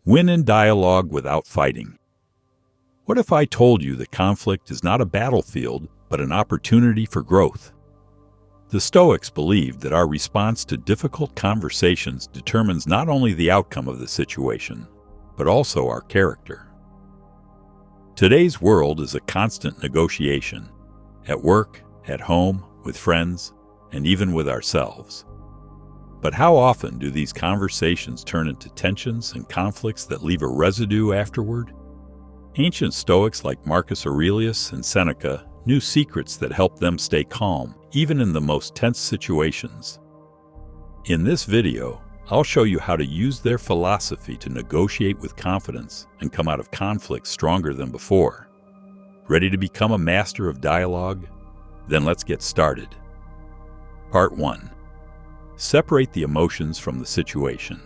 Win in dialogue without fighting. What if I told you that conflict is not a battlefield, but an opportunity for growth? The Stoics believed that our response to difficult conversations determines not only the outcome of the situation, but also our character. Today's world is a constant negotiation, at work, at home, with friends, and even with ourselves. But how often do these conversations turn into tensions and conflicts that leave a residue afterward? Ancient Stoics like Marcus Aurelius and Seneca knew secrets that helped them stay calm, even in the most tense situations. In this video, I'll show you how to use their philosophy to negotiate with confidence and come out of conflict stronger than before. Ready to become a master of dialogue? Then let's get started. Part 1. Separate the emotions from the situation.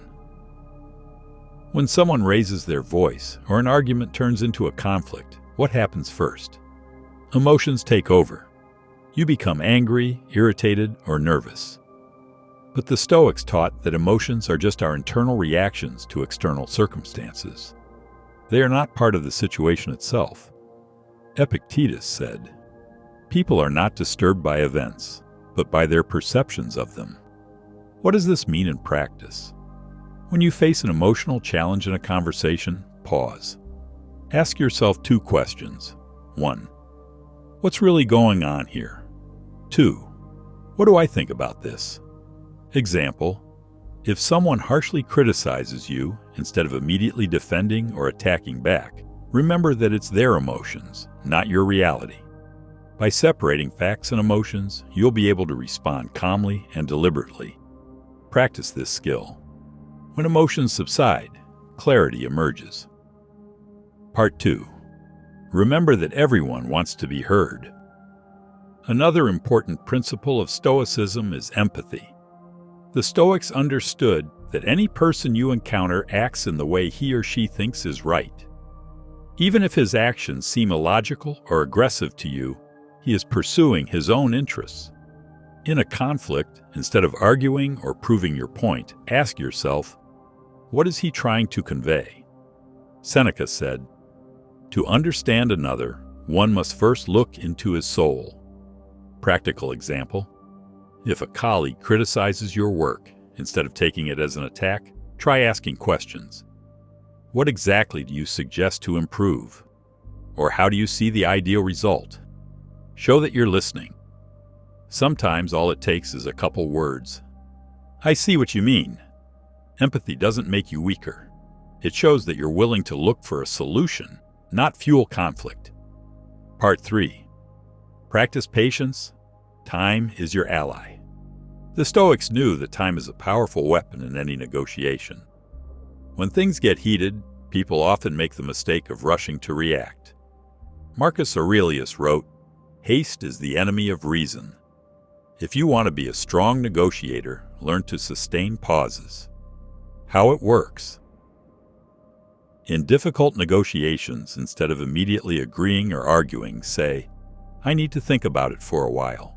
When someone raises their voice or an argument turns into a conflict, what happens first? Emotions take over. You become angry, irritated, or nervous. But the Stoics taught that emotions are just our internal reactions to external circumstances. They are not part of the situation itself. Epictetus said, "People are not disturbed by events, but by their perceptions of them." What does this mean in practice? When you face an emotional challenge in a conversation, pause. Ask yourself 2 questions. 1. What's really going on here? 2. What do I think about this? Example, if someone harshly criticizes you, instead of immediately defending or attacking back, remember that it's their emotions, not your reality. By separating facts and emotions, you'll be able to respond calmly and deliberately. Practice this skill. When emotions subside, clarity emerges. Part 2. Remember that everyone wants to be heard. Another important principle of Stoicism is empathy. The Stoics understood that any person you encounter acts in the way he or she thinks is right. Even if his actions seem illogical or aggressive to you, he is pursuing his own interests. In a conflict, instead of arguing or proving your point, ask yourself, what is he trying to convey? Seneca said, "To understand another, one must first look into his soul." Practical example. If a colleague criticizes your work, instead of taking it as an attack, try asking questions. What exactly do you suggest to improve? Or how do you see the ideal result? Show that you're listening. Sometimes all it takes is a couple words. "I see what you mean." Empathy doesn't make you weaker. It shows that you're willing to look for a solution, not fuel conflict. Part 3. Practice patience. Time is your ally. The Stoics knew that time is a powerful weapon in any negotiation. When things get heated, people often make the mistake of rushing to react. Marcus Aurelius wrote, "Haste is the enemy of reason." If you want to be a strong negotiator, learn to sustain pauses. How it works. In difficult negotiations, instead of immediately agreeing or arguing, say, "I need to think about it for a while."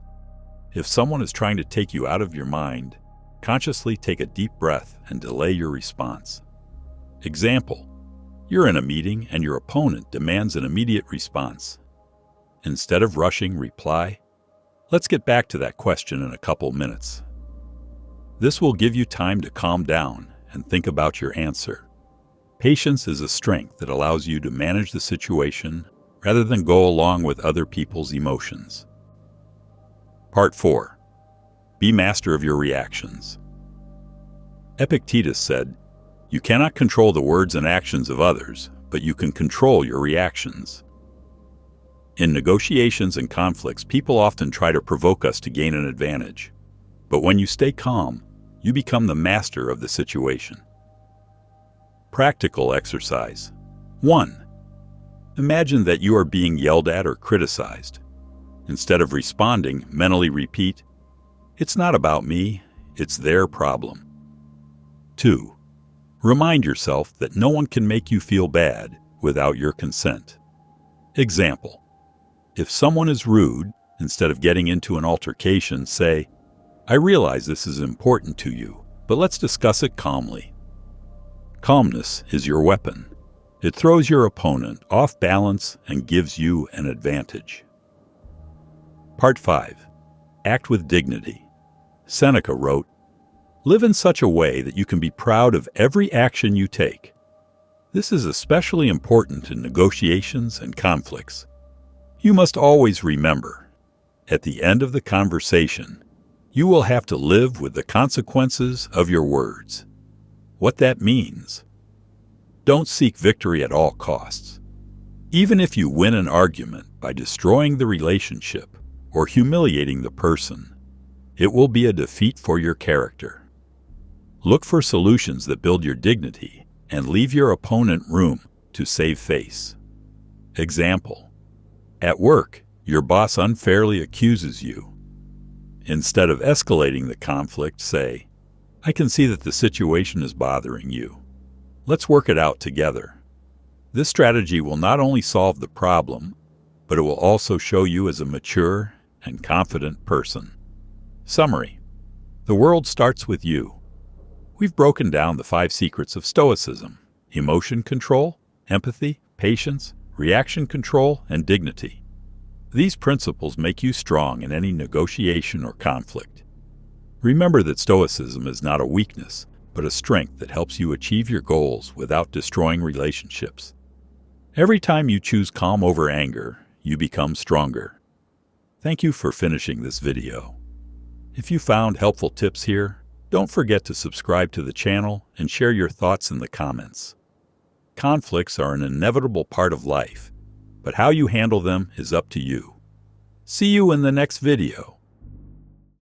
If someone is trying to take you out of your mind, consciously take a deep breath and delay your response. Example, you're in a meeting and your opponent demands an immediate response. Instead of rushing, reply, "Let's get back to that question in a couple minutes." This will give you time to calm down and think about your answer. Patience is a strength that allows you to manage the situation rather than go along with other people's emotions. Part 4. Be master of your reactions. Epictetus said, "You cannot control the words and actions of others, but you can control your reactions." In negotiations and conflicts, people often try to provoke us to gain an advantage. But when you stay calm, you become the master of the situation. Practical exercise. 1. Imagine that you are being yelled at or criticized. Instead of responding, mentally repeat, "It's not about me, it's their problem." 2. Remind yourself that no one can make you feel bad without your consent. Example, if someone is rude, instead of getting into an altercation, say, "I realize this is important to you, but let's discuss it calmly." Calmness is your weapon. It throws your opponent off balance and gives you an advantage. Part 5. Act with dignity. Seneca wrote, "Live in such a way that you can be proud of every action you take." This is especially important in negotiations and conflicts. You must always remember, at the end of the conversation, you will have to live with the consequences of your words. What that means: don't seek victory at all costs. Even if you win an argument by destroying the relationship or humiliating the person, it will be a defeat for your character. Look for solutions that build your dignity and leave your opponent room to save face. Example: at work, your boss unfairly accuses you. Instead of escalating the conflict, say, "I can see that the situation is bothering you. Let's work it out together." This strategy will not only solve the problem, but it will also show you as a mature and confident person. Summary: the world starts with you. We've broken down the 5 secrets of Stoicism: emotion control, empathy, patience, reaction control, and dignity. These principles make you strong in any negotiation or conflict. Remember that Stoicism is not a weakness, but a strength that helps you achieve your goals without destroying relationships. Every time you choose calm over anger, you become stronger. Thank you for finishing this video. If you found helpful tips here, don't forget to subscribe to the channel and share your thoughts in the comments. Conflicts are an inevitable part of life, but how you handle them is up to you. See you in the next video.